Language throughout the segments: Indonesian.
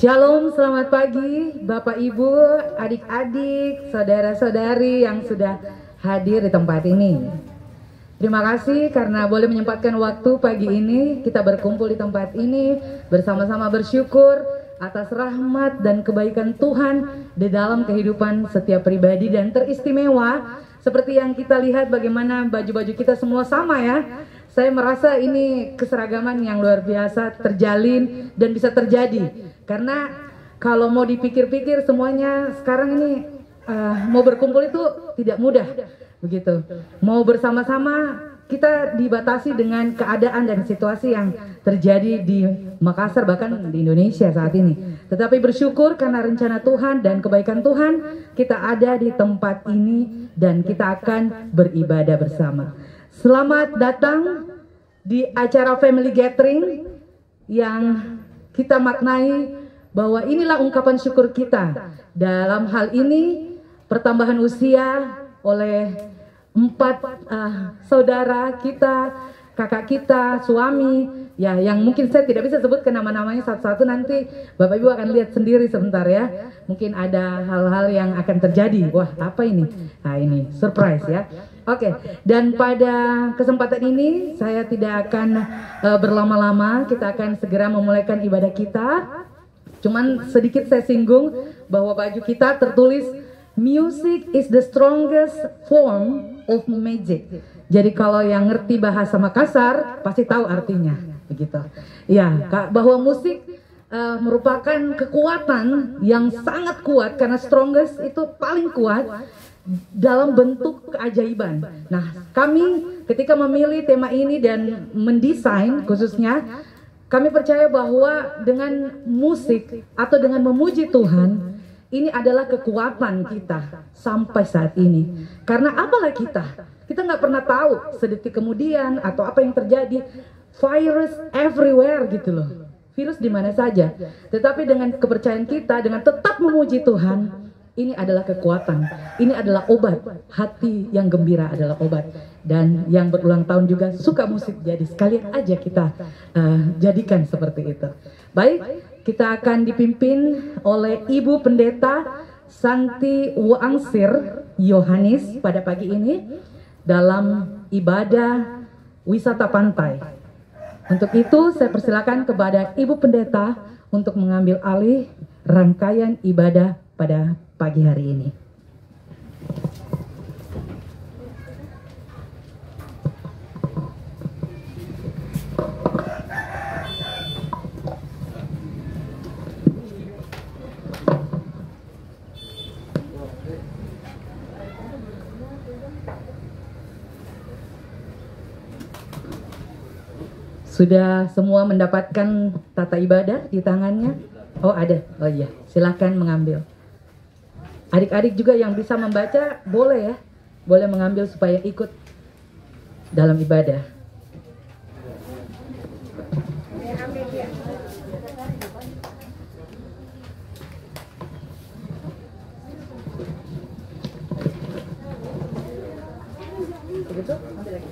Shalom, selamat pagi Bapak Ibu, adik-adik, saudara-saudari yang sudah hadir di tempat ini. Terima kasih karena boleh menyempatkan waktu pagi ini kita berkumpul di tempat ini bersama-sama bersyukur atas rahmat dan kebaikan Tuhan di dalam kehidupan setiap pribadi, dan teristimewa seperti yang kita lihat bagaimana baju-baju kita semua sama ya. Saya merasa ini keseragaman yang luar biasa terjalin dan bisa terjadi. Karena kalau mau dipikir-pikir semuanya sekarang ini mau berkumpul itu tidak mudah, begitu. Mau bersama-sama kita dibatasi dengan keadaan dan situasi yang terjadi di Makassar, bahkan di Indonesia saat ini. Tetapi bersyukur karena rencana Tuhan dan kebaikan Tuhan, kita ada di tempat ini dan kita akan beribadah bersama. Selamat datang di acara Family Gathering yang kita maknai bahwa inilah ungkapan syukur kita. Dalam hal ini pertambahan usia oleh 4 saudara kita, kakak kita, suami, ya yang mungkin saya tidak bisa sebutkan nama-namanya satu-satu, nanti Bapak Ibu akan lihat sendiri sebentar ya. Mungkin ada hal-hal yang akan terjadi. Wah, apa ini? Nah, ini surprise ya. Oke, dan pada kesempatan ini saya tidak akan berlama-lama, kita akan segera memulaikan ibadah kita. Cuman sedikit saya singgung bahwa baju kita tertulis Music is the strongest form of magic. Jadi kalau yang ngerti bahasa Makassar pasti tahu artinya, begitu. Ya, bahwa musik merupakan kekuatan yang sangat kuat, karena strongest itu paling kuat dalam bentuk keajaiban. Nah, kami ketika memilih tema ini dan mendesain khususnya, kami percaya bahwa dengan musik atau dengan memuji Tuhan, ini adalah kekuatan kita sampai saat ini. Karena apalah kita nggak pernah tahu sedetik kemudian atau apa yang terjadi. Virus everywhere gitu loh. Virus di mana saja. Tetapi dengan kepercayaan kita, dengan tetap memuji Tuhan, ini adalah kekuatan. Ini adalah obat. Hati yang gembira adalah obat. Dan yang berulang tahun juga suka musik, jadi sekalian aja kita jadikan seperti itu. Baik. Kita akan dipimpin oleh Ibu Pendeta Santi Wangsir Yohanes pada pagi ini dalam ibadah wisata pantai. Untuk itu saya persilakan kepada Ibu Pendeta untuk mengambil alih rangkaian ibadah pada pagi hari ini. Sudah semua mendapatkan tata ibadah di tangannya? Oh ada, oh iya, silakan mengambil. Adik-adik juga yang bisa membaca boleh ya, boleh mengambil supaya ikut dalam ibadah. Begitu? Ambil lagi.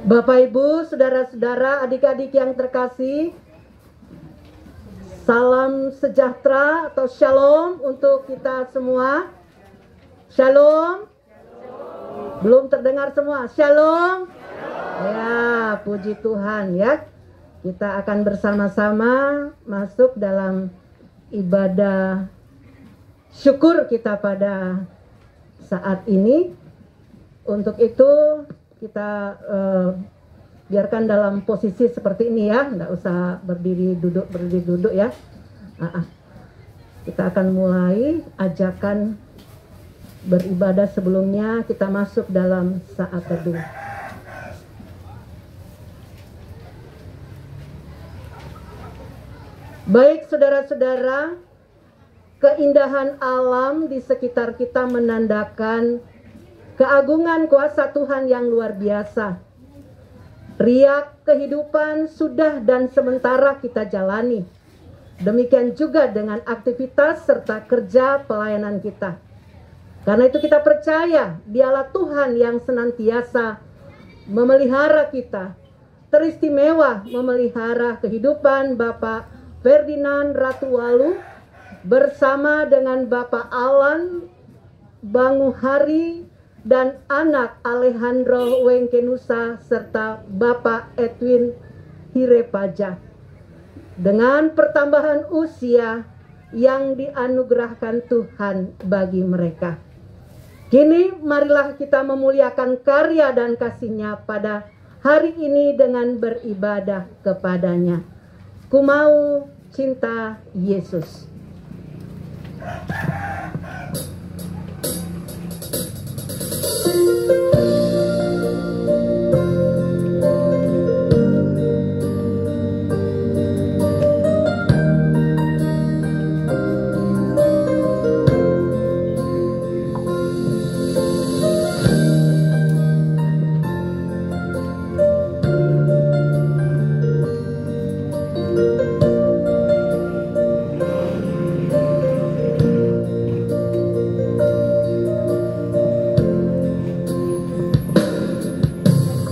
Bapak Ibu, saudara-saudara, adik-adik yang terkasih, salam sejahtera atau shalom untuk kita semua. Shalom. Belum terdengar semua. Shalom. Ya, puji Tuhan ya. Kita akan bersama-sama masuk dalam ibadah syukur kita pada saat ini. Untuk itu kita biarkan dalam posisi seperti ini ya, nggak usah berdiri duduk ya. Kita akan mulai ajakan beribadah. Sebelumnya kita masuk dalam saat teduh. Baik saudara-saudara, keindahan alam di sekitar kita menandakan keagungan kuasa Tuhan yang luar biasa. Riak kehidupan sudah dan sementara kita jalani. Demikian juga dengan aktivitas serta kerja pelayanan kita. Karena itu kita percaya Dialah Tuhan yang senantiasa memelihara kita. Teristimewa memelihara kehidupan Bapak Ferdinand Ratuwalu bersama dengan Bapak Alan Banguhari dan anak Alejandro Wengkenusa serta Bapak Edwin Hirepaja. Dengan pertambahan usia yang dianugerahkan Tuhan bagi mereka. Kini marilah kita memuliakan karya dan kasih-Nya pada hari ini dengan beribadah kepadanya. Ku mau cinta Yesus.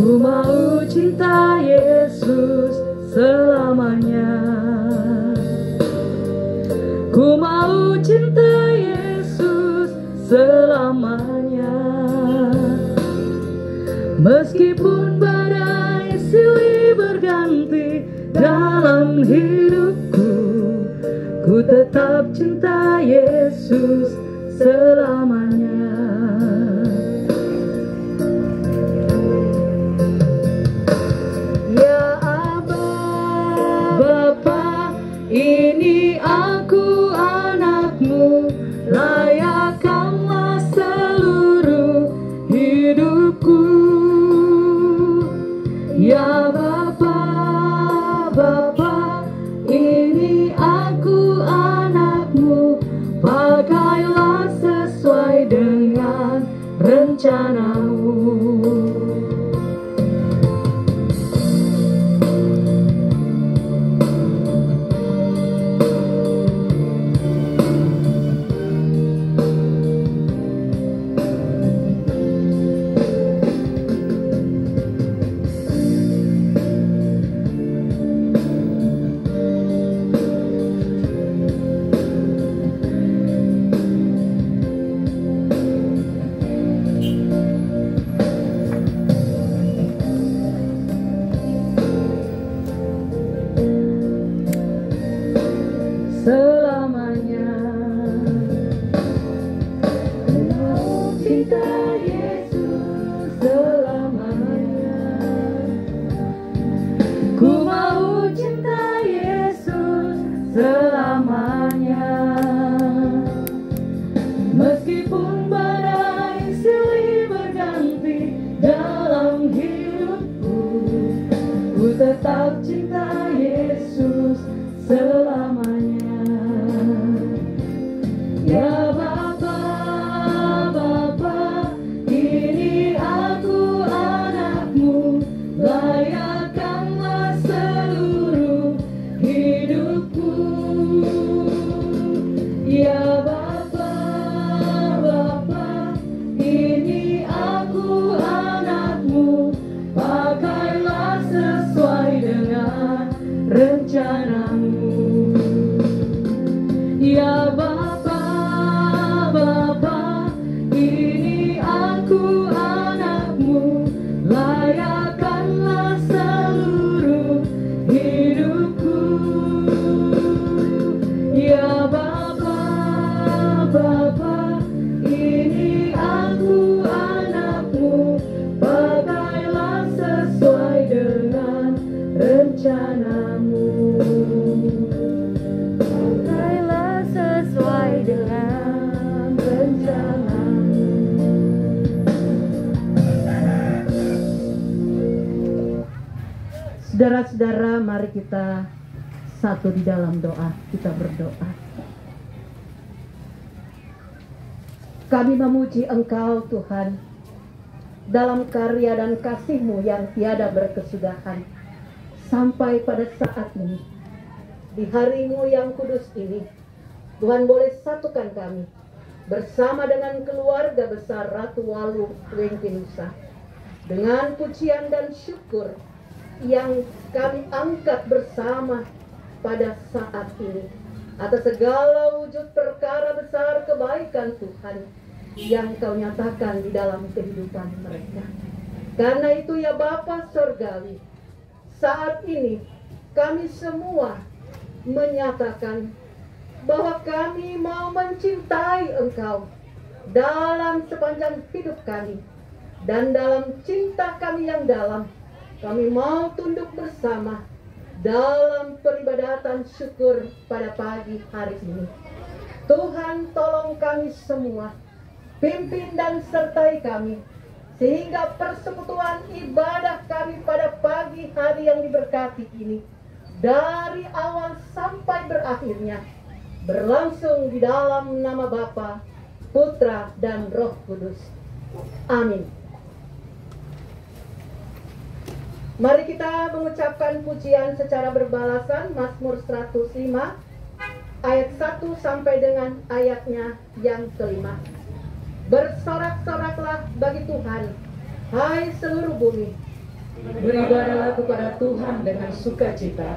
Ku mau cinta Yesus selamanya. Ku mau cinta Yesus selamanya. Meskipun badai silih berganti dalam hidupku, ku tetap cinta Yesus selamanya. Ini aku anakmu, layakkanlah seluruh hidupku. Ya Bapa, Bapa, ini aku anakmu, pakailah sesuai dengan rencanamu. Selamanya. Ku mau cinta Yesus selamanya. Ku mau cinta Yesus selamanya. Meskipun badai silih berganti dalam hidupku, ku tetap cinta Yesus selamanya. Ya Bapa, Bapa, ini aku anakmu, layakkanlah seluruh hidupku. Ya Bapa, Bapa, ini aku anakmu, pakailah sesuai dengan rencanamu. Ya Bapa, Bapa, ini aku anakmu, layakkanlah seluruh hidupku. Ya Bapa, Bapa, ini aku anakmu, pakailah sesuai dengan rencanamu. Pakailah sesuai dengan rencanamu. Saudara-saudara, mari kita bersatu di dalam doa. Kita berdoa. Kami memuji Engkau Tuhan dalam karya dan kasih-Mu yang tiada berkesudahan. Sampai pada saat ini, di hari-Mu yang kudus ini, Tuhan boleh satukan kami bersama dengan keluarga besar Ratu Walu Wengkinusa dengan pujian dan syukur yang kami angkat bersama pada saat ini atas segala wujud perkara besar kebaikan Tuhan yang Kau nyatakan di dalam kehidupan mereka. Karena itu ya Bapa Surgawi, saat ini kami semua menyatakan bahwa kami mau mencintai Engkau dalam sepanjang hidup kami. Dan dalam cinta kami yang dalam, kami mau tunduk bersama dalam peribadatan syukur pada pagi hari ini. Tuhan, tolong kami semua, pimpin dan sertai kami, sehingga persekutuan ibadah kami pada pagi hari yang diberkati ini, dari awal sampai berakhirnya, berlangsung di dalam nama Bapa, Putra, dan Roh Kudus. Amin. Mari kita mengucapkan pujian secara berbalasan. Mazmur 105 ayat 1 sampai dengan ayatnya yang kelima. Bersorak-soraklah bagi Tuhan, hai seluruh bumi. Beribadahlah kepada Tuhan dengan sukacita,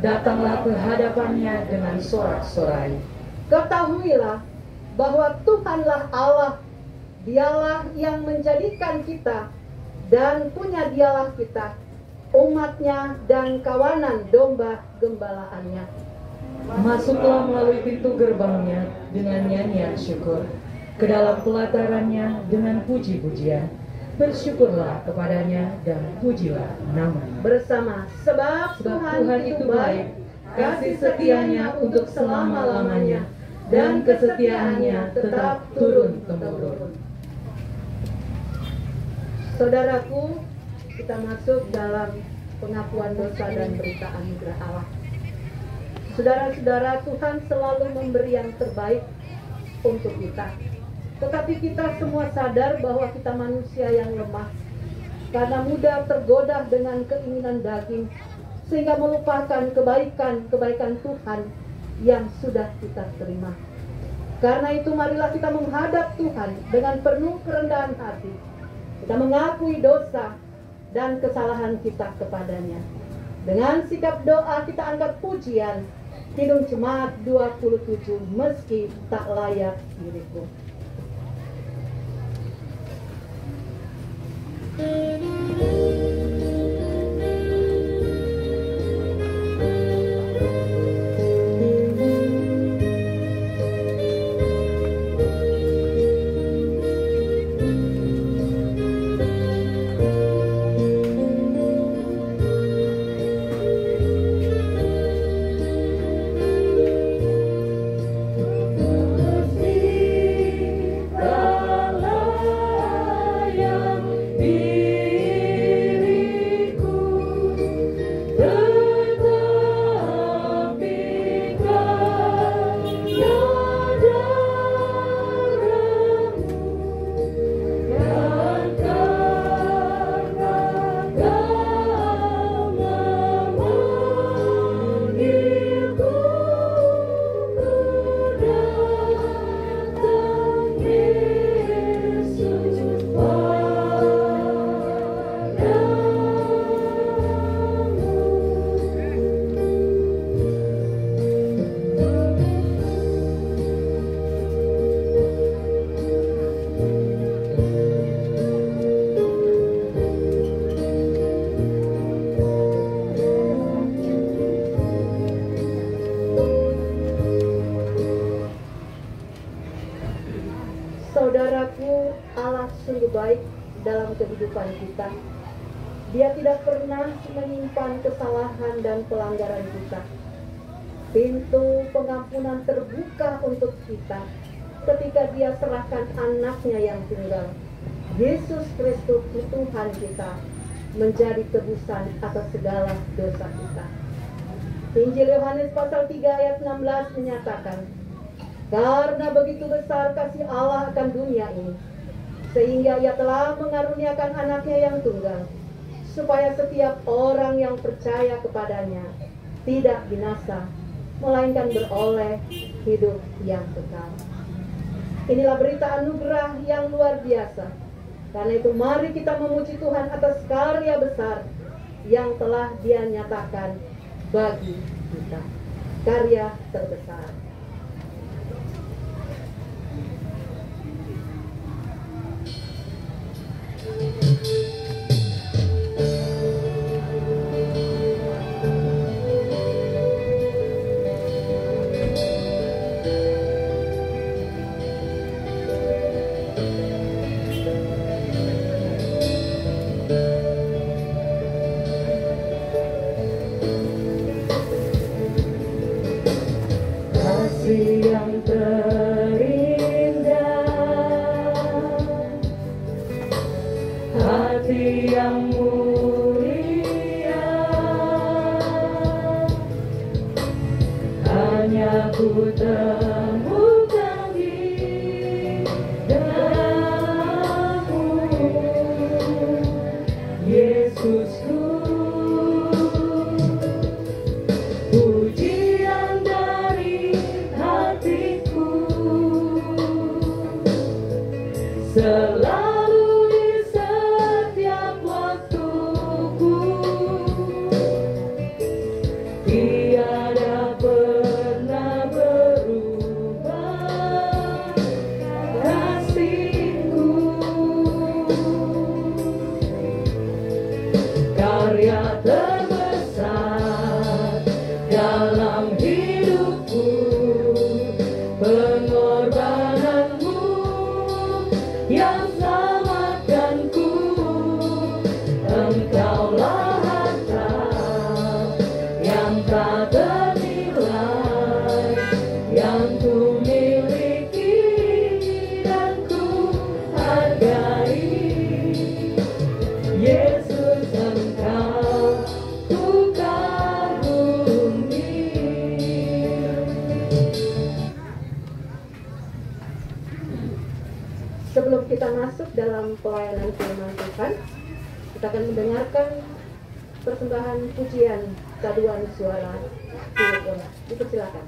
datanglah ke hadapannya dengan sorak-sorai. Ketahuilah bahwa Tuhanlah Allah, Dialah yang menjadikan kita dan punya Dialah kita, umatnya dan kawanan domba gembalaannya. Masuklah melalui pintu gerbangnya dengan nyanyian syukur, ke dalam pelatarannya dengan puji-pujian. Bersyukurlah kepadanya dan pujilah namanya Bersama, sebab Tuhan itu baik, kasih setianya untuk selama-lamanya, dan kesetiaannya tetap turun-temurun. Saudaraku, kita masuk dalam pengakuan dosa dan berita anugerah Allah. Saudara-saudara, Tuhan selalu memberi yang terbaik untuk kita. Tetapi kita semua sadar bahwa kita manusia yang lemah, karena mudah tergoda dengan keinginan daging, sehingga melupakan kebaikan Tuhan yang sudah kita terima. Karena itu marilah kita menghadap Tuhan dengan penuh kerendahan hati. Kita mengakui dosa dan kesalahan kita kepadanya. Dengan sikap doa kita angkat pujian Kidung Jemaat 27, meski tak layak diriku. Saudaraku, Allah sungguh baik dalam kehidupan kita. Dia tidak pernah menyimpan kesalahan dan pelanggaran kita. Pintu pengampunan terbuka untuk kita ketika Dia serahkan anaknya yang tunggal, Yesus Kristus Tuhan kita, menjadi tebusan atas segala dosa kita. Injil Yohanes pasal 3 ayat 16 menyatakan, karena begitu besar kasih Allah akan dunia ini, sehingga Ia telah mengaruniakan anaknya yang tunggal, supaya setiap orang yang percaya kepadanya tidak binasa, melainkan beroleh hidup yang kekal. Inilah berita anugerah yang luar biasa. Karena itu mari kita memuji Tuhan atas karya besar yang telah Dia nyatakan bagi kita. Karya terbesar. Yang terindah, hati yang mulia, hanya ku temukan di dalam-Mu, Yesusku. Pujian dari hatiku selalu di setiap waktuku, tiada pernah berubah kasih-Ku. Karya terbesar dalam hidupku, pengorbanan-Mu yang selamatkanku. Engkaulah harta yang tak ternilai, yang ku miliki dan ku hargai. Yesus, Engkau ku kagumi. Sebelum kita masuk dalam pelayanan firman Tuhan, kita akan mendengarkan persembahan pujian paduan suara Tuhan. Dipersilakan.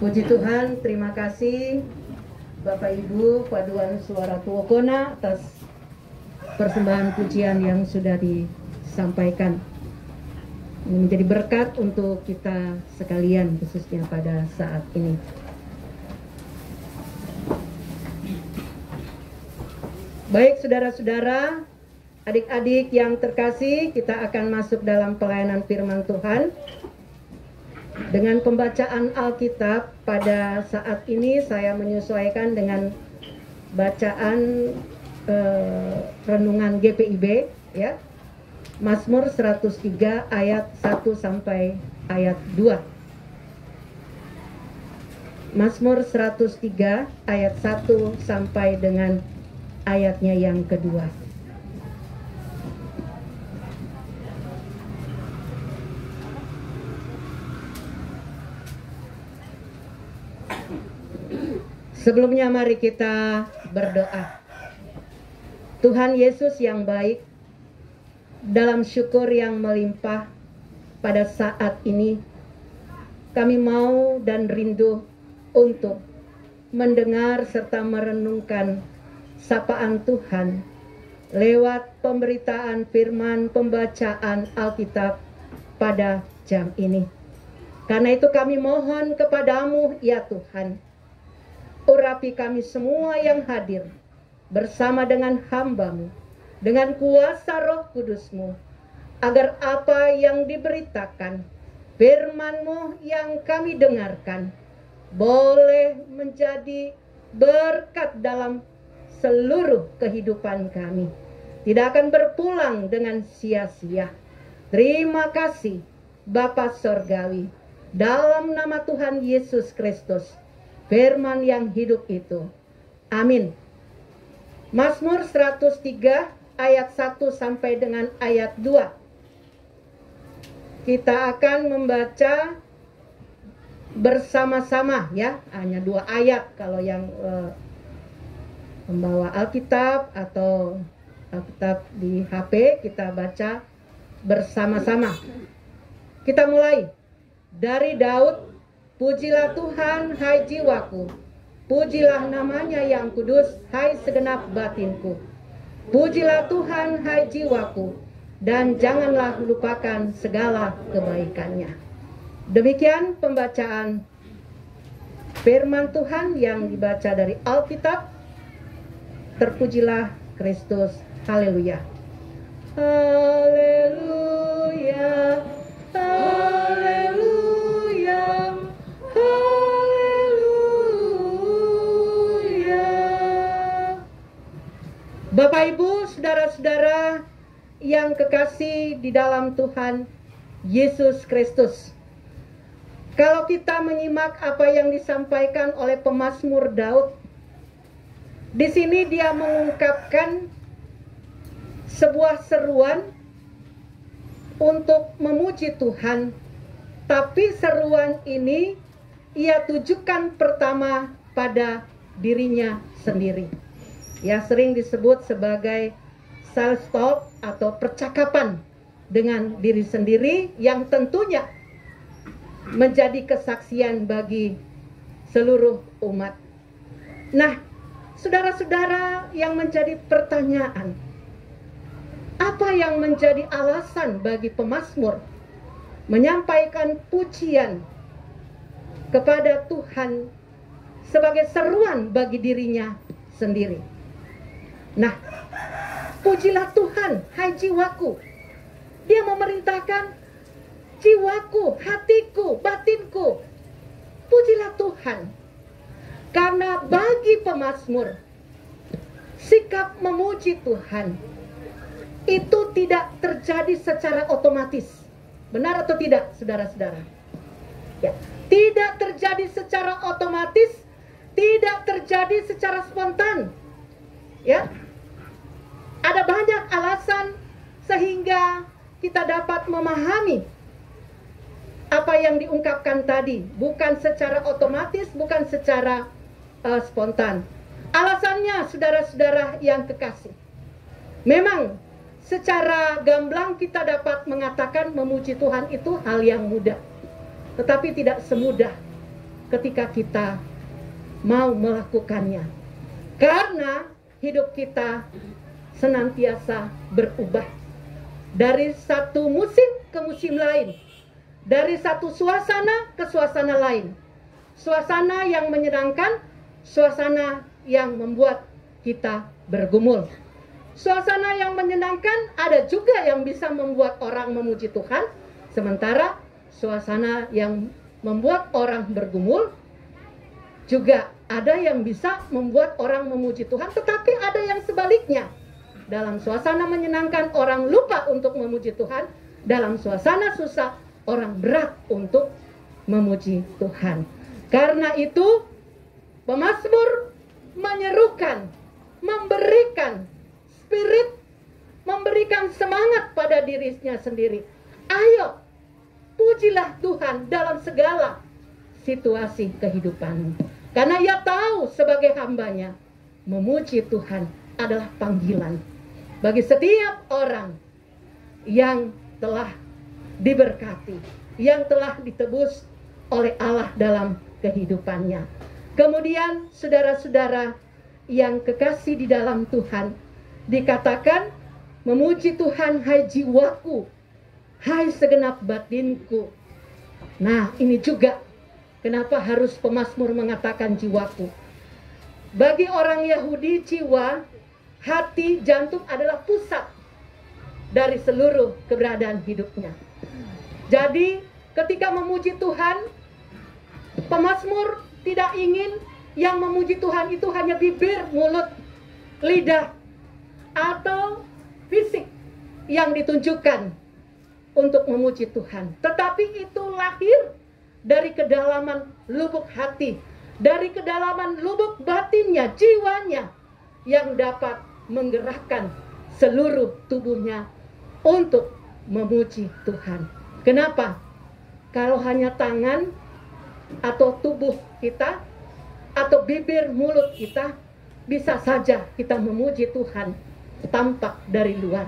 Puji Tuhan, terima kasih Bapak Ibu paduan suara Tuokona atas persembahan pujian yang sudah disampaikan. Ini menjadi berkat untuk kita sekalian khususnya pada saat ini. Baik saudara-saudara, adik-adik yang terkasih, kita akan masuk dalam pelayanan firman Tuhan. Dengan pembacaan Alkitab pada saat ini saya menyesuaikan dengan bacaan renungan GPIB ya. Mazmur 103 ayat 1 sampai ayat 2. Mazmur 103 ayat 1 sampai dengan ayatnya yang kedua. Sebelumnya mari kita berdoa. Tuhan Yesus yang baik, dalam syukur yang melimpah pada saat ini, kami mau dan rindu untuk mendengar serta merenungkan sapaan Tuhan lewat pemberitaan firman pembacaan Alkitab pada jam ini. Karena itu kami mohon kepadamu ya Tuhan, urapi kami semua yang hadir bersama dengan hamba-Mu, dengan kuasa Roh Kudus-Mu, agar apa yang diberitakan, firman-Mu yang kami dengarkan, boleh menjadi berkat dalam seluruh kehidupan kami. Tidak akan berpulang dengan sia-sia. Terima kasih Bapa Sorgawi, dalam nama Tuhan Yesus Kristus, firman yang hidup itu. Amin. Mazmur 103 ayat 1 sampai dengan ayat 2. Kita akan membaca bersama-sama ya. Hanya 2 ayat kalau yang membawa Alkitab atau Alkitab di HP kita baca bersama-sama. Kita mulai dari Daud. Pujilah Tuhan, hai jiwaku. Pujilah namanya yang kudus, hai segenap batinku. Pujilah Tuhan, hai jiwaku. Dan janganlah lupakan segala kebaikannya. Demikian pembacaan firman Tuhan yang dibaca dari Alkitab. Terpujilah Kristus. Haleluya. Haleluya. Haleluya. Bapak Ibu, saudara-saudara yang kekasih di dalam Tuhan Yesus Kristus. Kalau kita menyimak apa yang disampaikan oleh pemazmur Daud, di sini dia mengungkapkan sebuah seruan untuk memuji Tuhan, tapi seruan ini ia tujukan pertama pada dirinya sendiri. Ya, sering disebut sebagai self talk atau percakapan dengan diri sendiri yang tentunya menjadi kesaksian bagi seluruh umat. Nah, saudara-saudara yang menjadi pertanyaan, apa yang menjadi alasan bagi pemazmur menyampaikan pujian kepada Tuhan sebagai seruan bagi dirinya sendiri? Nah, pujilah Tuhan, hai jiwaku. Dia memerintahkan jiwaku, hatiku, batinku. Pujilah Tuhan. Karena bagi pemazmur, sikap memuji Tuhan itu tidak terjadi secara otomatis. Benar atau tidak, saudara-saudara? Ya, tidak terjadi secara otomatis, tidak terjadi secara spontan. Ya, ada banyak alasan sehingga kita dapat memahami apa yang diungkapkan tadi. Bukan secara otomatis, bukan secara spontan. Alasannya, saudara-saudara yang kekasih, memang secara gamblang kita dapat mengatakan memuji Tuhan itu hal yang mudah. Tetapi tidak semudah ketika kita mau melakukannya. Karena hidup kita senantiasa berubah dari satu musim ke musim lain, dari satu suasana ke suasana lain. Suasana yang menyenangkan, suasana yang membuat kita bergumul. Suasana yang menyenangkan ada juga yang bisa membuat orang memuji Tuhan, sementara suasana yang membuat orang bergumul juga ada yang bisa membuat orang memuji Tuhan, tetapi ada yang sebaliknya. Dalam suasana menyenangkan orang lupa untuk memuji Tuhan, dalam suasana susah orang berat untuk memuji Tuhan. Karena itu pemazmur menyerukan, memberikan spirit, memberikan semangat pada dirinya sendiri. Ayo, pujilah Tuhan dalam segala situasi kehidupanmu. Karena ia tahu sebagai hambanya, memuji Tuhan adalah panggilan bagi setiap orang yang telah diberkati, yang telah ditebus oleh Allah dalam kehidupannya. Kemudian saudara-saudara yang kekasih di dalam Tuhan, dikatakan, memuji Tuhan hai jiwaku, hai segenap batinku. Nah, ini juga kenapa harus pemazmur mengatakan jiwaku. Bagi orang Yahudi, jiwa, hati, jantung adalah pusat dari seluruh keberadaan hidupnya. Jadi ketika memuji Tuhan, pemazmur tidak ingin yang memuji Tuhan itu hanya bibir, mulut, lidah, atau fisik yang ditunjukkan untuk memuji Tuhan. Tetapi itu lahir dari kedalaman lubuk hati, dari kedalaman lubuk batinnya, jiwanya, yang dapat menggerakkan seluruh tubuhnya untuk memuji Tuhan. Kenapa? Kalau hanya tangan atau tubuh kita atau bibir mulut kita, bisa saja kita memuji Tuhan tampak dari luar,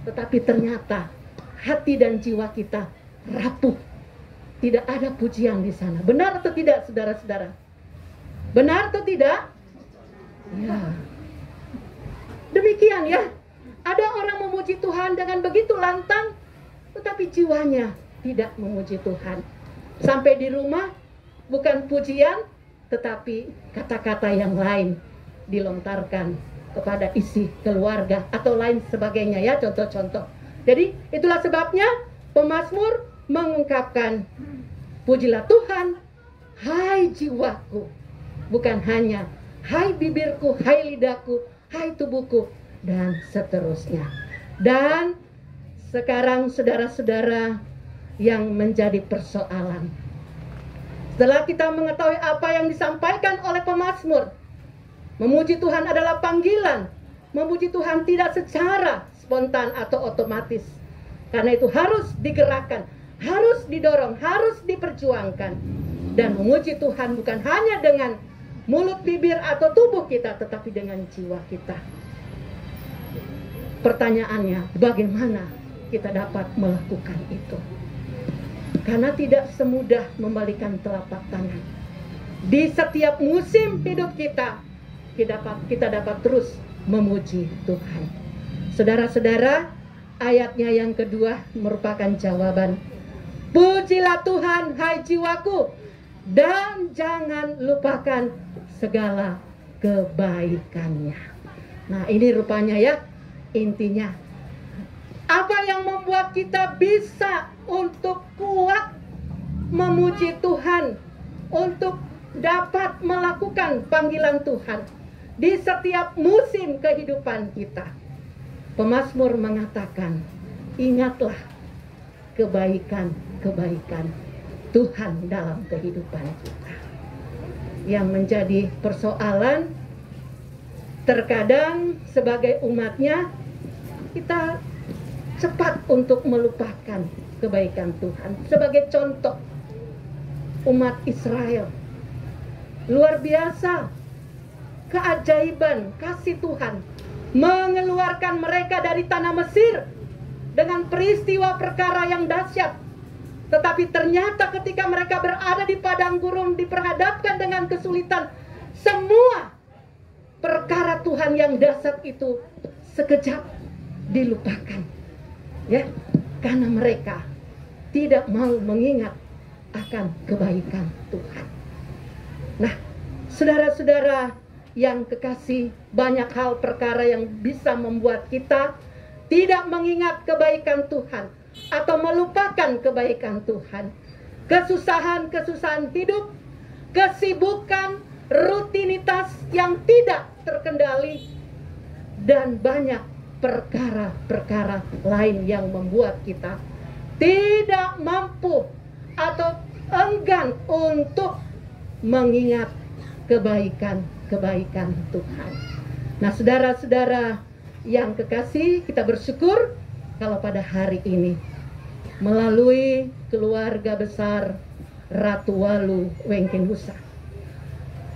tetapi ternyata hati dan jiwa kita rapuh, tidak ada pujian di sana. Benar atau tidak, saudara-saudara? Benar atau tidak? Ya, demikian ya. Ada orang memuji Tuhan dengan begitu lantang, tetapi jiwanya tidak memuji Tuhan. Sampai di rumah bukan pujian, tetapi kata-kata yang lain dilontarkan kepada isi keluarga atau lain sebagainya ya, contoh-contoh. Jadi itulah sebabnya pemazmur mengungkapkan, pujilah Tuhan hai jiwaku, bukan hanya hai bibirku, hai lidahku, hai tubuhku, dan seterusnya. Dan sekarang saudara-saudara yang menjadi persoalan, setelah kita mengetahui apa yang disampaikan oleh pemazmur, memuji Tuhan adalah panggilan. Memuji Tuhan tidak secara spontan atau otomatis. Karena itu harus digerakkan, harus didorong, harus diperjuangkan. Dan memuji Tuhan bukan hanya dengan mulut, bibir, atau tubuh kita, tetapi dengan jiwa kita. Pertanyaannya, bagaimana kita dapat melakukan itu? Karena tidak semudah membalikan telapak tangan. Di setiap musim hidup kita, kita dapat terus memuji Tuhan. Saudara-saudara, ayatnya yang kedua merupakan jawaban. Pujilah Tuhan hai jiwaku, dan jangan lupakan segala kebaikannya. Nah, ini rupanya ya intinya. Apa yang membuat kita bisa untuk kuat memuji Tuhan, untuk dapat melakukan panggilan Tuhan di setiap musim kehidupan kita? Pemazmur mengatakan, ingatlah kebaikan-kebaikan Tuhan dalam kehidupan kita. Yang menjadi persoalan, terkadang sebagai umatnya, kita cepat untuk melupakan kebaikan Tuhan. Sebagai contoh, umat Israel, luar biasa keajaiban kasih Tuhan mengeluarkan mereka dari tanah Mesir dengan peristiwa perkara yang dahsyat. Tetapi ternyata ketika mereka berada di padang gurun, diperhadapkan dengan kesulitan, semua perkara Tuhan yang dahsyat itu sekejap dilupakan. Ya, karena mereka tidak mau mengingat akan kebaikan Tuhan. Nah, saudara-saudara yang kekasih, banyak hal perkara yang bisa membuat kita tidak mengingat kebaikan Tuhan atau melupakan kebaikan Tuhan. Kesusahan-kesusahan hidup, kesibukan, rutinitas yang tidak terkendali, dan banyak perkara-perkara lain yang membuat kita tidak mampu atau enggan untuk mengingat kebaikan-kebaikan Tuhan. Nah, saudara-saudara yang kekasih, kita bersyukur kalau pada hari ini melalui keluarga besar Ratu Walu Wengking Husa,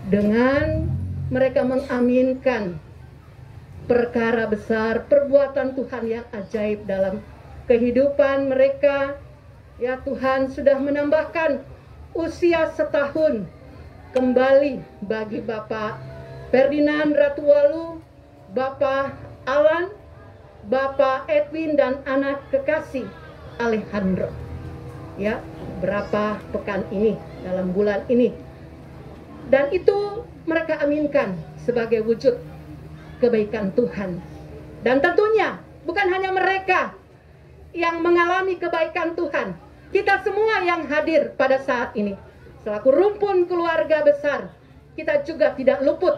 dengan mereka mengaminkan perkara besar, perbuatan Tuhan yang ajaib dalam kehidupan mereka, ya Tuhan sudah menambahkan usia setahun kembali bagi Bapak Ferdinand Ratu Walu, Bapak Alan, Bapak Edwin, dan anak kekasih Alejandro. Ya, berapa pekan ini, dalam bulan ini. Dan itu mereka aminkan sebagai wujud kebaikan Tuhan. Dan tentunya bukan hanya mereka yang mengalami kebaikan Tuhan. Kita semua yang hadir pada saat ini, selaku rumpun keluarga besar, kita juga tidak luput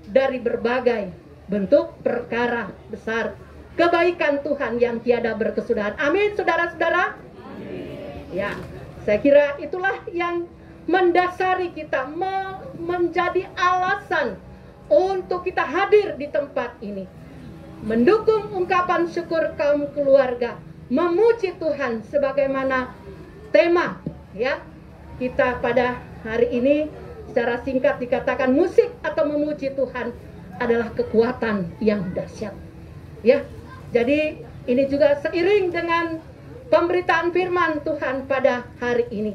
dari berbagai bentuk perkara besar kebaikan Tuhan yang tiada berkesudahan. Amin, saudara-saudara. Ya, saya kira itulah yang mendasari kita, menjadi alasan untuk kita hadir di tempat ini, mendukung ungkapan syukur kaum keluarga, memuji Tuhan sebagaimana tema ya kita pada hari ini. Secara singkat dikatakan musik atau memuji Tuhan adalah kekuatan yang dahsyat. Ya, jadi ini juga seiring dengan pemberitaan firman Tuhan pada hari ini.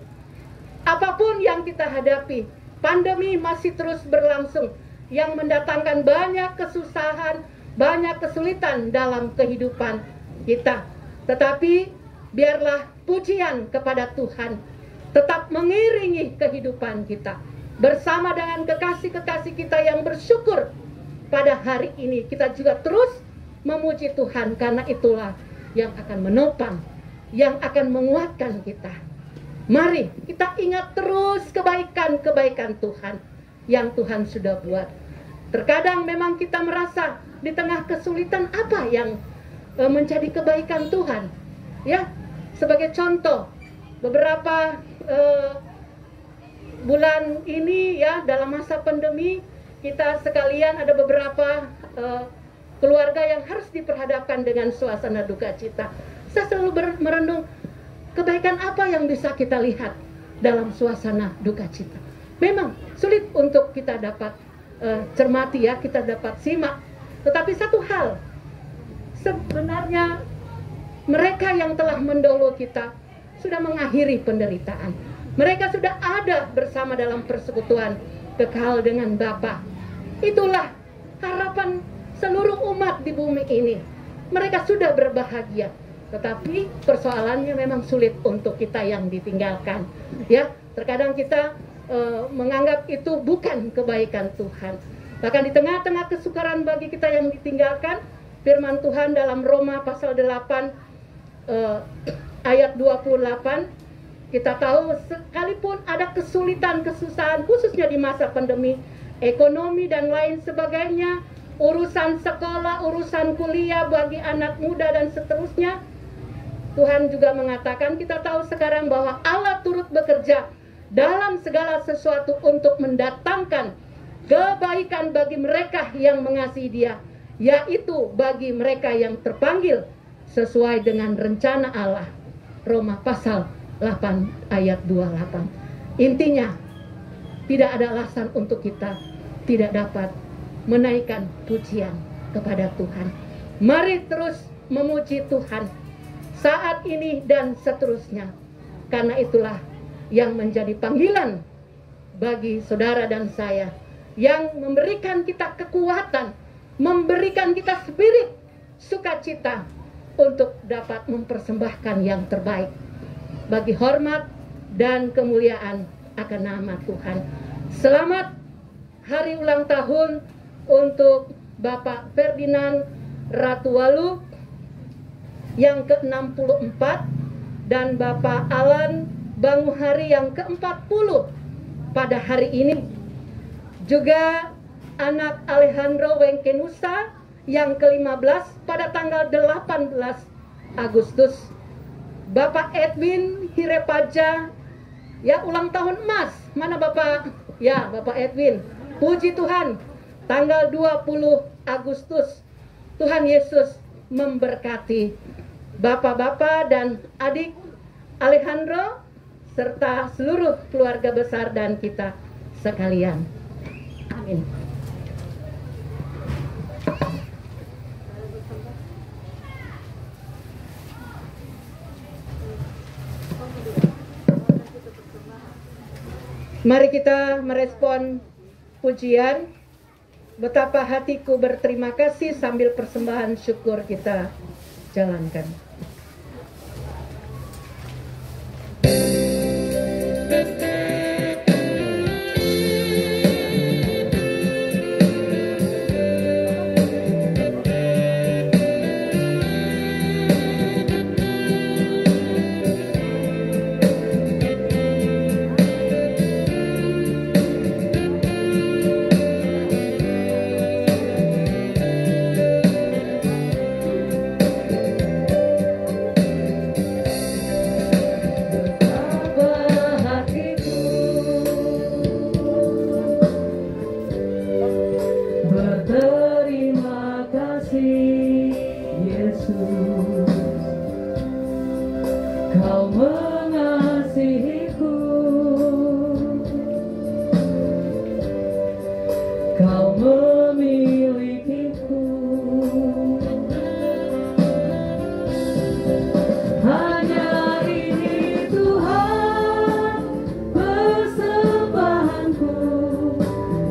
Apapun yang kita hadapi, pandemi masih terus berlangsung, yang mendatangkan banyak kesusahan, banyak kesulitan dalam kehidupan kita. Tetapi biarlah pujian kepada Tuhan tetap mengiringi kehidupan kita. Bersama dengan kekasih-kekasih kita yang bersyukur pada hari ini, kita juga terus memuji Tuhan, karena itulah yang akan menopang, yang akan menguatkan kita. Mari kita ingat terus kebaikan-kebaikan Tuhan yang Tuhan sudah buat. Terkadang memang kita merasa di tengah kesulitan apa yang menjadi kebaikan Tuhan. Ya, sebagai contoh, beberapa bulan ini ya, dalam masa pandemi, kita sekalian ada beberapa keluarga yang harus diperhadapkan dengan suasana duka cita. Saya selalu merenung, kebaikan apa yang bisa kita lihat dalam suasana duka cita. Memang sulit untuk kita dapat cermati ya, kita dapat simak. Tetapi satu hal, sebenarnya mereka yang telah mendahului kita sudah mengakhiri penderitaan. Mereka sudah ada bersama dalam persekutuan kekal dengan Bapa. Itulah harapan seluruh umat di bumi ini. Mereka sudah berbahagia. Tetapi persoalannya memang sulit untuk kita yang ditinggalkan. Ya, terkadang kita menganggap itu bukan kebaikan Tuhan. Bahkan di tengah-tengah kesukaran bagi kita yang ditinggalkan, firman Tuhan dalam Roma pasal 8 ayat 28, kita tahu sekalipun ada kesulitan, kesusahan, khususnya di masa pandemi, ekonomi dan lain sebagainya, urusan sekolah, urusan kuliah bagi anak muda dan seterusnya, Tuhan juga mengatakan, kita tahu sekarang bahwa Allah turut bekerja dalam segala sesuatu untuk mendatangkan kebaikan bagi mereka yang mengasihi Dia, yaitu bagi mereka yang terpanggil sesuai dengan rencana Allah. Roma pasal 8 ayat 28. Intinya, tidak ada alasan untuk kita tidak dapat menaikkan pujian kepada Tuhan. Mari terus memuji Tuhan saat ini dan seterusnya. Karena itulah yang menjadi panggilan bagi saudara dan saya, yang memberikan kita kekuatan, memberikan kita spirit sukacita untuk dapat mempersembahkan yang terbaik bagi hormat dan kemuliaan akan nama Tuhan. Selamat hari ulang tahun untuk Bapak Ferdinand Ratuwalu yang ke-64 dan Bapak Alan Banguhari yang ke-40 pada hari ini. Juga anak Alejandro Wengkenusa yang ke-15 pada tanggal 18 Agustus. Bapak Edwin Hirepaja, ya ulang tahun emas. Mana Bapak? Ya, Bapak Edwin. Puji Tuhan, tanggal 20 Agustus. Tuhan Yesus memberkati Bapak-bapak dan adik Alejandro serta seluruh keluarga besar dan kita sekalian. Amin. Mari kita merespon pujian. Betapa hatiku berterima kasih sambil persembahan syukur kita jalankan.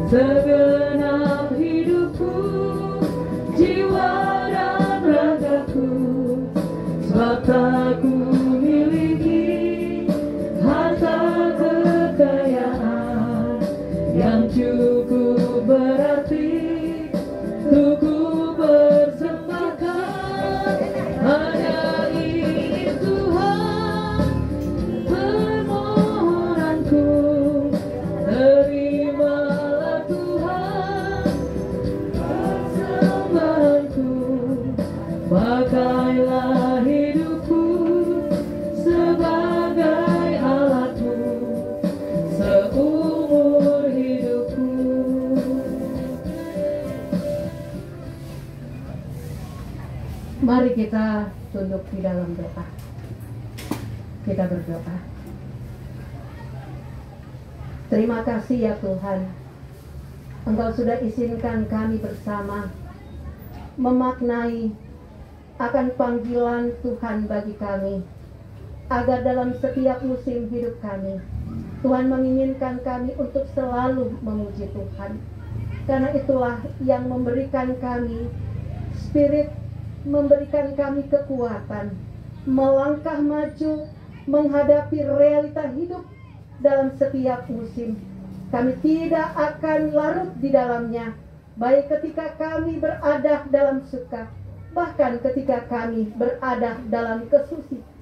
Segenap hidupku, jiwa dan ragaku, sebab tak ku miliki harta kekayaan yang cukup berarti untuk ku persembahkan. Hanya ini Tuhan permohonanku, terimalah Tuhan persembahanku, pakailah hidupku sebagai alatmu seumur hidupku. Mari kita tunduk di dalam doa. Kita berdoa. Terima kasih ya Tuhan, Engkau sudah izinkan kami bersama memaknai akan panggilan Tuhan bagi kami, agar dalam setiap musim hidup kami, Tuhan menginginkan kami untuk selalu memuji Tuhan. Karena itulah yang memberikan kami spirit, memberikan kami kekuatan melangkah maju menghadapi realita hidup dalam setiap musim. Kami tidak akan larut di dalamnya, baik ketika kami berada dalam suka, bahkan ketika kami berada dalam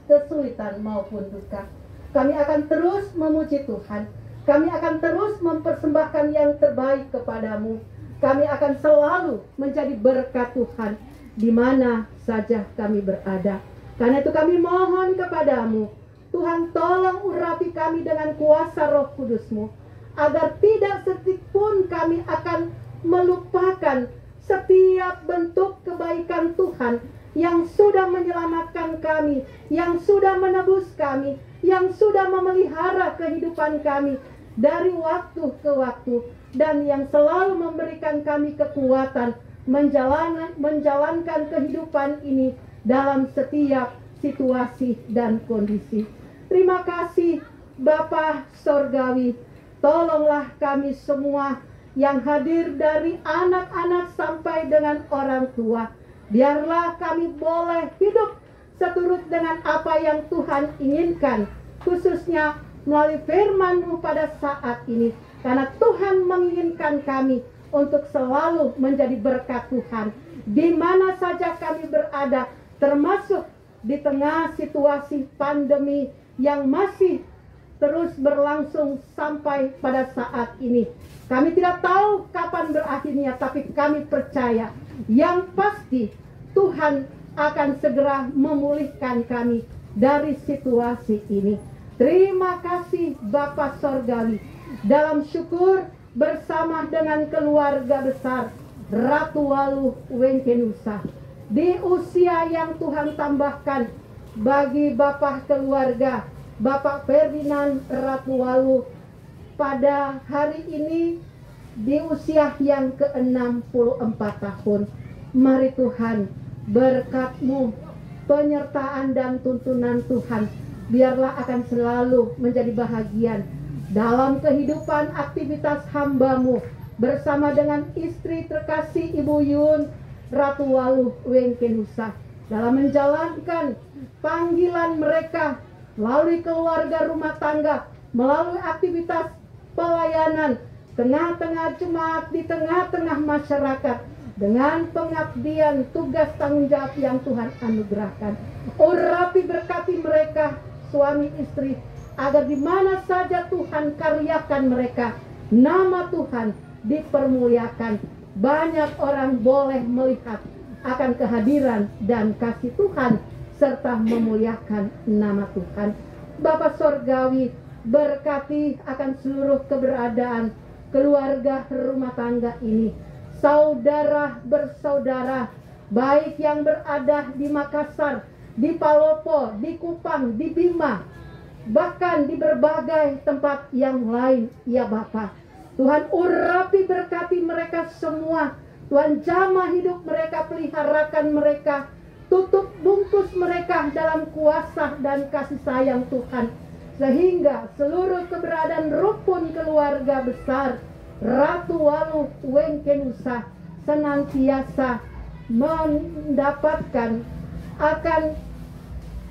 kesulitan maupun duka. Kami akan terus memuji Tuhan. Kami akan terus mempersembahkan yang terbaik kepadamu. Kami akan selalu menjadi berkat Tuhan di mana saja kami berada. Karena itu kami mohon kepadamu, Tuhan, tolong urapi kami dengan kuasa Roh Kudus-Mu, agar tidak sedetik pun kami akan melupakan setiap bentuk kebaikan Tuhan yang sudah menyelamatkan kami, yang sudah menebus kami, yang sudah memelihara kehidupan kami dari waktu ke waktu, dan yang selalu memberikan kami kekuatan menjalankan kehidupan ini dalam setiap situasi dan kondisi. Terima kasih Bapa Sorgawi. Tolonglah kami semua yang hadir dari anak-anak sampai dengan orang tua. Biarlah kami boleh hidup seturut dengan apa yang Tuhan inginkan, khususnya melalui firman-Mu pada saat ini. Karena Tuhan menginginkan kami untuk selalu menjadi berkat Tuhan. Di mana saja kami berada, termasuk di tengah situasi pandemi yang masih terus berlangsung sampai pada saat ini. Kami tidak tahu kapan berakhirnya, tapi kami percaya yang pasti Tuhan akan segera memulihkan kami dari situasi ini. Terima kasih Bapa Sorgawi. Dalam syukur bersama dengan keluarga besar Ratu Walu Wengkenusa, di usia yang Tuhan tambahkan bagi Bapak keluarga Bapak Ferdinand Ratu Walu pada hari ini di usia yang ke-64 tahun. Mari Tuhan, berkat-Mu, penyertaan dan tuntunan Tuhan biarlah akan selalu menjadi bahagian dalam kehidupan aktivitas hamba-Mu bersama dengan istri terkasih Ibu Yun Ratu Walu Wengkenusa dalam menjalankan panggilan mereka melalui keluarga rumah tangga, melalui aktivitas pelayanan tengah-tengah jemaat, di tengah-tengah masyarakat, dengan pengabdian tugas tanggung jawab yang Tuhan anugerahkan. Urapi berkati mereka, suami istri, agar di mana saja Tuhan karyakan mereka, nama Tuhan dipermuliakan. Banyak orang boleh melihat akan kehadiran dan kasih Tuhan serta memuliakan nama Tuhan. Bapa Sorgawi, berkati akan seluruh keberadaan keluarga rumah tangga ini, saudara bersaudara, baik yang berada di Makassar, di Palopo, di Kupang, di Bima, bahkan di berbagai tempat yang lain, ya Bapa. Tuhan urapi berkati mereka semua. Tuhan jamah hidup mereka, peliharakan mereka, tutup bungkus mereka dalam kuasa dan kasih sayang Tuhan, sehingga seluruh keberadaan rukun keluarga besar Ratu Walu Wengkenusa senantiasa mendapatkan akan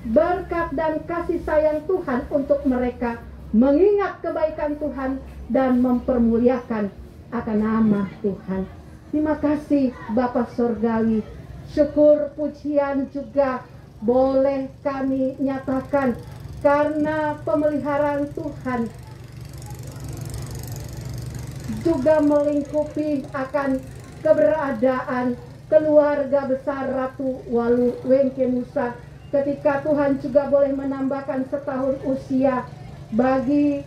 berkat dan kasih sayang Tuhan untuk mereka, mengingat kebaikan Tuhan dan mempermuliakan akan nama Tuhan. Terima kasih Bapa Sorgawi. Syukur pujian juga boleh kami nyatakan karena pemeliharaan Tuhan juga melingkupi akan keberadaan keluarga besar Ratu Walu Wengkenusa, ketika Tuhan juga boleh menambahkan setahun usia bagi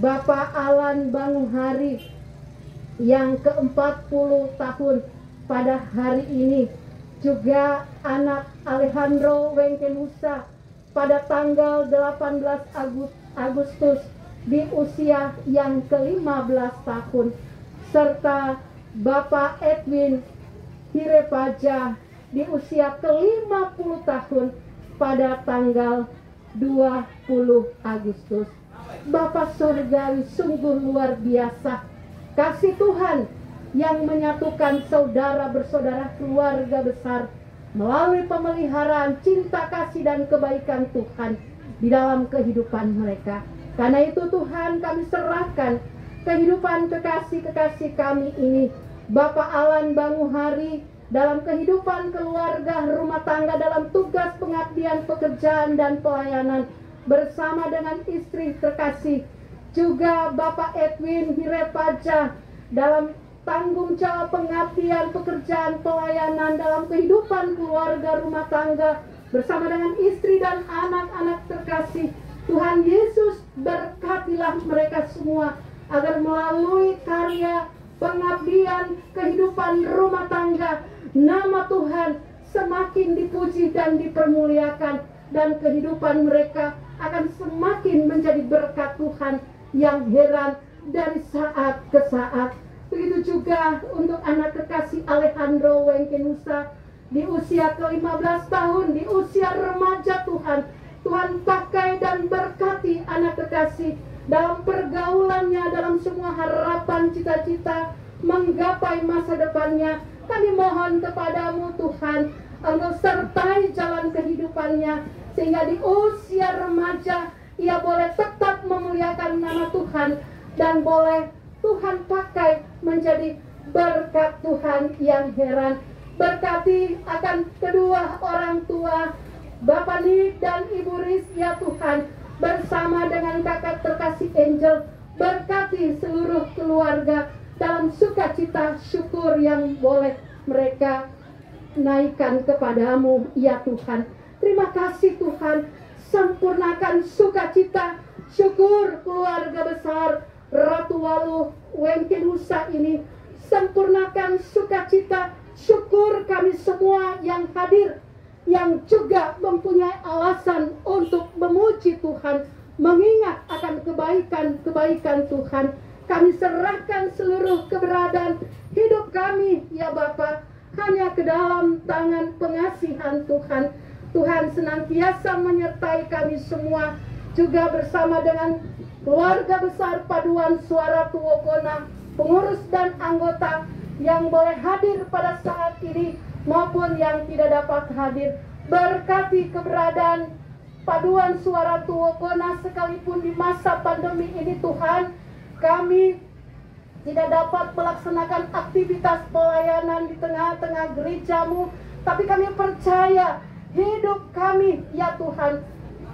Bapak Alan Banguhari yang ke-40 tahun pada hari ini. Juga anak Alejandro Wengkenusa pada tanggal 18 Agustus di usia yang ke-15 tahun, serta Bapak Edwin Hirepaja di usia ke-50 tahun pada tanggal 20 Agustus. Bapak Sorgawi, sungguh luar biasa kasih Tuhan yang menyatukan saudara bersaudara keluarga besar melalui pemeliharaan cinta kasih dan kebaikan Tuhan di dalam kehidupan mereka. Karena itu Tuhan, kami serahkan kehidupan kekasih-kekasih kami ini, Bapak Alan Banguhari, dalam kehidupan keluarga rumah tangga, dalam tugas pengabdian pekerjaan dan pelayanan bersama dengan istri terkasih, juga Bapak Edwin Hirepaja dalam tanggung jawab pengabdian pekerjaan pelayanan dalam kehidupan keluarga rumah tangga bersama dengan istri dan anak-anak terkasih. Tuhan Yesus, berkatilah mereka semua agar melalui karya pengabdian kehidupan rumah tangga, nama Tuhan semakin dipuji dan dipermuliakan, dan kehidupan mereka akan semakin menjadi berkat Tuhan yang heran dari saat ke saat. Begitu juga untuk anak kekasih Alejandro Wengkenusa di usia ke-15 tahun, di usia remaja Tuhan, Tuhan pakai dan berkati anak kekasih dalam pergaulannya, dalam semua harapan cita-cita menggapai masa depannya. Kami mohon kepadamu Tuhan, Engkau sertai jalan kehidupannya, sehingga di usia remaja ia boleh tetap memuliakan nama Tuhan, dan boleh Tuhan pakai menjadi berkat Tuhan yang heran. Berkati akan kedua orang tua, Bapak Nik dan Ibu Riz ya Tuhan, bersama dengan kakak terkasih Angel. Berkati seluruh keluarga dalam sukacita syukur yang boleh mereka naikkan kepadamu ya Tuhan. Terima kasih Tuhan, sempurnakan sukacita syukur keluarga besar Ratu Waluh Wengki Nusa ini. Sempurnakan sukacita syukur kami semua yang hadir, yang juga mempunyai alasan untuk memuji Tuhan, mengingat akan kebaikan-kebaikan Tuhan. Kami serahkan seluruh keberadaan hidup kami ya Bapa hanya ke dalam tangan pengasihan Tuhan. Tuhan senantiasa menyertai kami semua, juga bersama dengan keluarga besar Paduan Suara Tuwokona, pengurus dan anggota yang boleh hadir pada saat ini maupun yang tidak dapat hadir. Berkati keberadaan Paduan Suara Tuwokona sekalipun di masa pandemi ini Tuhan, kami tidak dapat melaksanakan aktivitas pelayanan di tengah-tengah gerejamu, tapi kami percaya hidup kami ya Tuhan,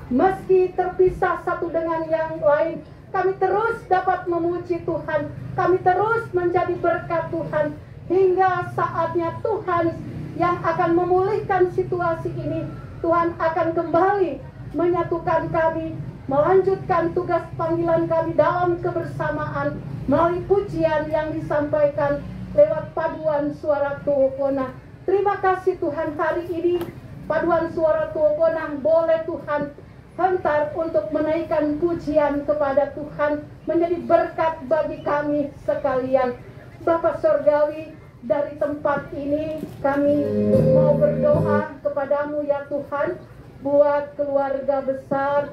meski terpisah satu dengan yang lain, kami terus dapat memuji Tuhan, kami terus menjadi berkat Tuhan, hingga saatnya Tuhan yang akan memulihkan situasi ini. Tuhan akan kembali menyatukan kami, melanjutkan tugas panggilan kami dalam kebersamaan melalui pujian yang disampaikan lewat Paduan Suara Tuwokona. Terima kasih Tuhan, hari ini Paduan Suara Tuwokona boleh Tuhan hentar untuk menaikkan pujian kepada Tuhan, menjadi berkat bagi kami sekalian. Bapa Sorgawi, dari tempat ini kami mau berdoa kepadamu ya Tuhan, buat keluarga besar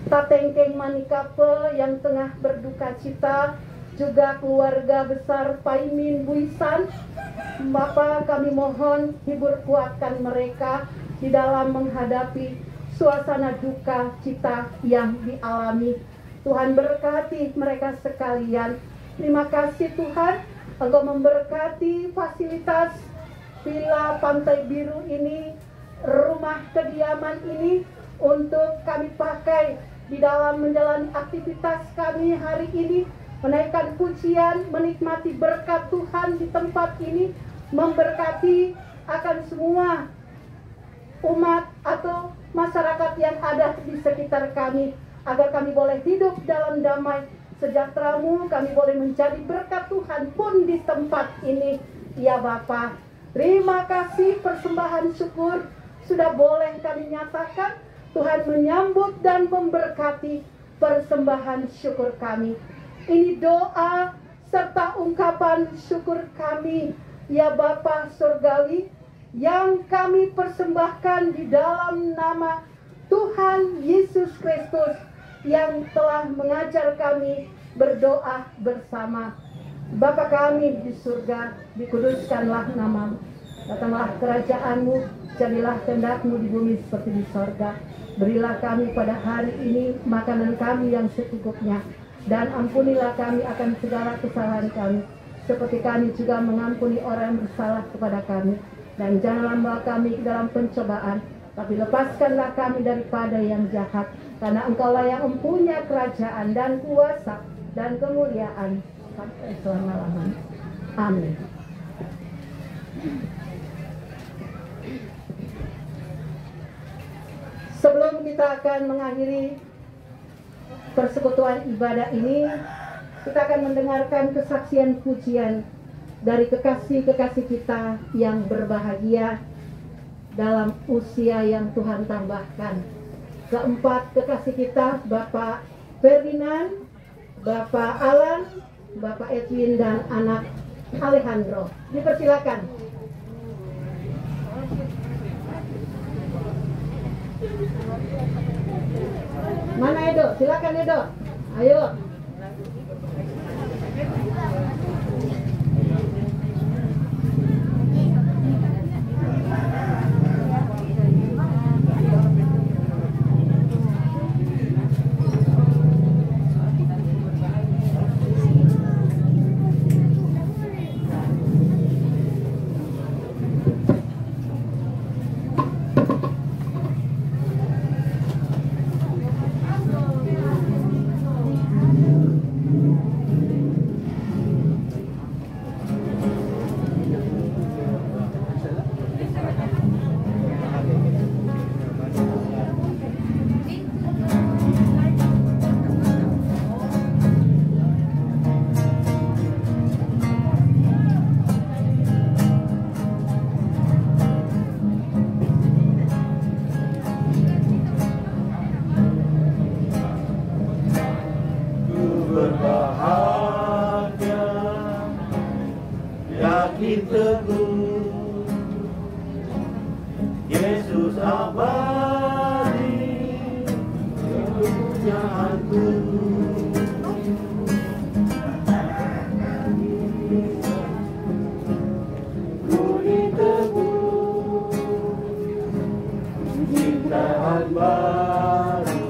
Tatengkeng Manikape yang tengah berduka cita, juga keluarga besar Paimin Buisan. Bapa, kami mohon hibur kuatkan mereka di dalam menghadapi suasana duka cita yang dialami. Tuhan berkati mereka sekalian. Terima kasih Tuhan, Engkau memberkati fasilitas Villa Pantai Biru ini, rumah kediaman ini, untuk kami pakai di dalam menjalani aktivitas kami hari ini, menaikkan pujian, menikmati berkat Tuhan di tempat ini, memberkati akan semua umat atau masyarakat yang ada di sekitar kami, agar kami boleh hidup dalam damai sejahtera-Mu, kami boleh menjadi berkat Tuhan pun di tempat ini ya Bapa. Terima kasih, persembahan syukur sudah boleh kami nyatakan. Tuhan menyambut dan memberkati persembahan syukur kami. Ini doa serta ungkapan syukur kami ya Bapa Surgawi, yang kami persembahkan di dalam nama Tuhan Yesus Kristus yang telah mengajar kami berdoa bersama. Bapa kami di surga, dikuduskanlah nama-Mu, datanglah kerajaan-Mu, jadilah kehendak-Mu di bumi seperti di sorga. Berilah kami pada hari ini makanan kami yang secukupnya, dan ampunilah kami akan segala kesalahan kami, seperti kami juga mengampuni orang yang bersalah kepada kami. Dan janganlah membawa kami ke dalam pencobaan, tapi lepaskanlah kami daripada yang jahat, karena Engkaulah yang mempunyai kerajaan dan kuasa dan kemuliaan sampai selama-lamanya. Amin. Sebelum kita akan mengakhiri persekutuan ibadah ini, kita akan mendengarkan kesaksian pujian dari kekasih-kekasih kita yang berbahagia dalam usia yang Tuhan tambahkan. Keempat kekasih kita, Bapak Ferdinand, Bapak Alan, Bapak Edwin, dan anak Alejandro. Dipersilakan. Mana Edo? Silakan Edo. Ayo. Yakin teguh Yesus abadi kepunyaanku. Budi teguh cintaan baru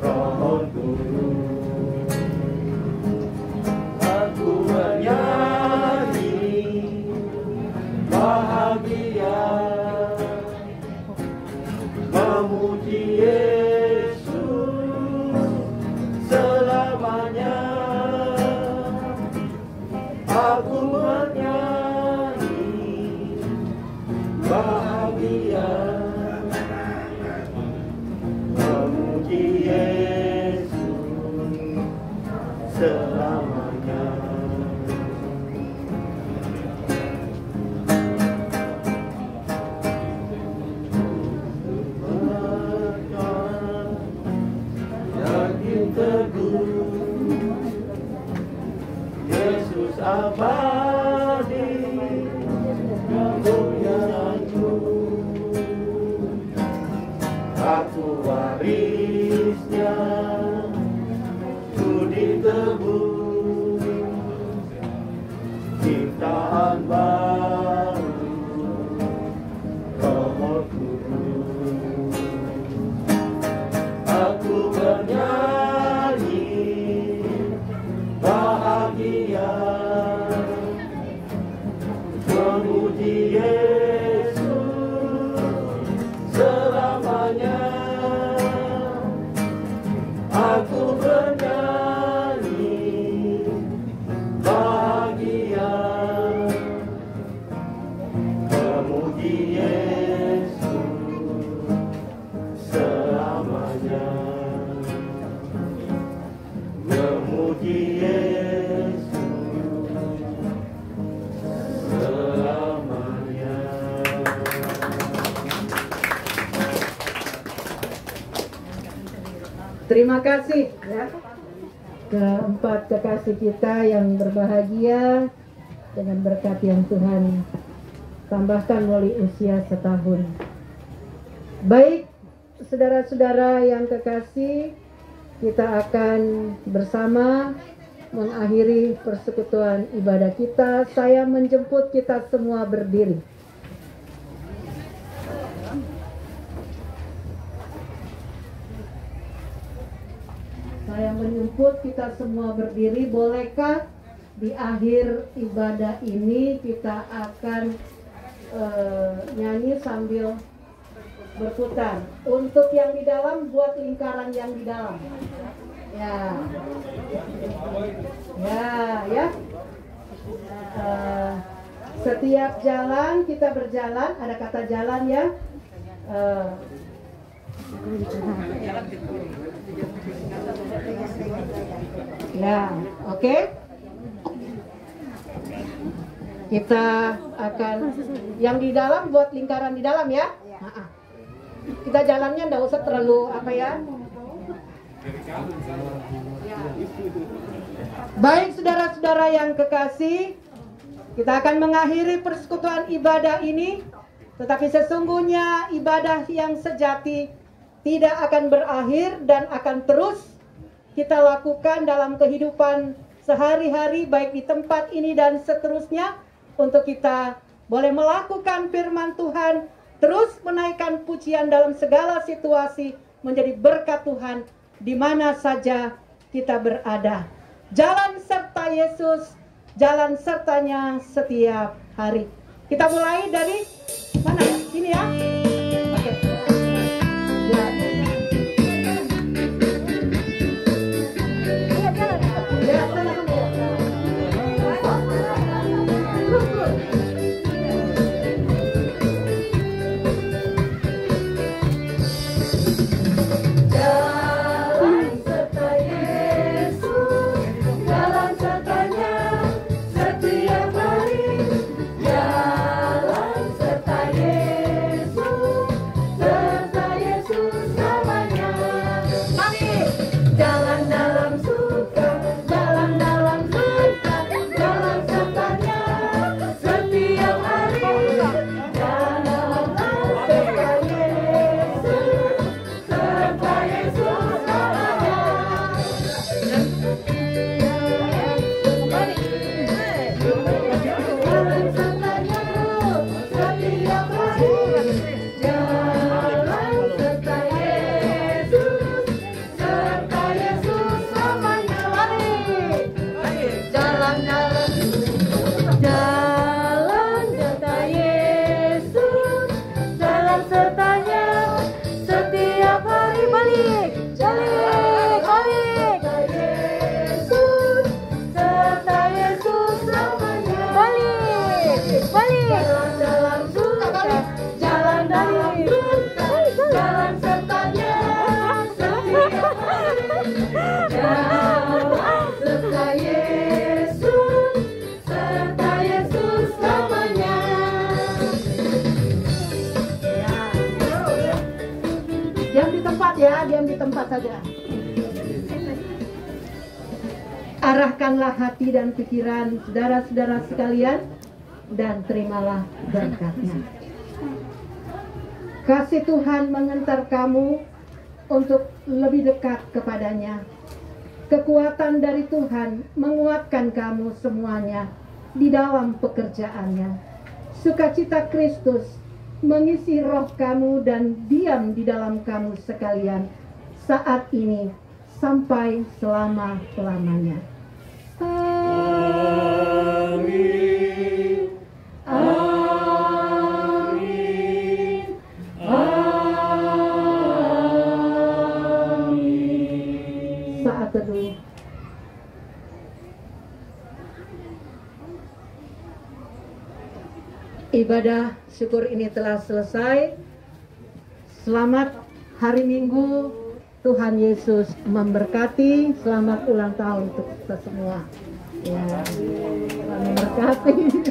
Roh Kudus. Aku bernyanyi bahagia memuji Yesus selamanya. Aku bernyanyi bahagia memuji Yesus selamanya. Yakin teguh Yesus abadi kepunyaanku. Aku warisnya budi teguh ciptaan baru Roh Kudus. Aku bernyanyi bahagia memuji Yesus selamanya. Aku bernyanyi bahagia memuji Yesus selamanya. Memuji Yesus selamanya. Terima kasih ya keempat kekasih kita yang berbahagia dengan berkat yang Tuhan tambahkan melalui usia setahun. Baik, saudara-saudara yang kekasih, kita akan bersama mengakhiri persekutuan ibadah kita. Saya menjemput kita semua berdiri. Saya menjemput kita semua berdiri. Bolehkah di akhir ibadah ini kita akan nyanyi sambil berputar. Untuk yang di dalam, buat lingkaran yang di dalam. Ya, ya. Setiap jalan kita berjalan, ada kata jalan ya. Ya, oke. Kita akan yang di dalam buat lingkaran di dalam ya. Kita jalannya nggak usah terlalu apa ya. Baik saudara-saudara yang kekasih, kita akan mengakhiri persekutuan ibadah ini. Tetapi sesungguhnya ibadah yang sejati tidak akan berakhir dan akan terus kita lakukan dalam kehidupan sehari-hari, baik di tempat ini dan seterusnya, untuk kita boleh melakukan firman Tuhan, terus menaikkan pujian dalam segala situasi, menjadi berkat Tuhan di mana saja kita berada. Jalan serta Yesus, jalan sertanya setiap hari. Kita mulai dari mana ya? Sini ya. Oke. Ya. Ya, sana dulu. Jalan serta Yesus, jalan sertanya setiap hari. Jalan serta Yesus, serta Yesus namanya. Mari jalan dalam suka, jalan dalam duka, jalan sertanya setiap hari. Jalan dalam serta Yesus, serta Yesus namanya. Jalan sertanya setiap hari. Jalan serta Yesus, serta Yesus namanya. Mari jalan dalam jalan serta Yesus, jalan sertanya setiap hari. Balik, balik, balik. Yesus, serta Yesus namanya. Balik, balik. Jalan dalam duka, jalan dalam duka, jalan sertanya setiap hari. Jalan serta Yesus, serta Yesus namanya. Diam di tempat ya, diam di tempat saja. Arahkanlah hati dan pikiran saudara-saudara sekalian dan terimalah berkatnya. Kasih Tuhan mengantar kamu untuk lebih dekat kepadanya. Kekuatan dari Tuhan menguatkan kamu semuanya di dalam pekerjaannya. Sukacita Kristus mengisi roh kamu dan diam di dalam kamu sekalian saat ini sampai selama-lamanya. Amin. Amin. Amin. Saat teduh. Ibadah syukur ini telah selesai. Selamat hari Minggu. Tuhan Yesus memberkati. Selamat ulang tahun untuk kita semua. Ya, Tuhan memberkati.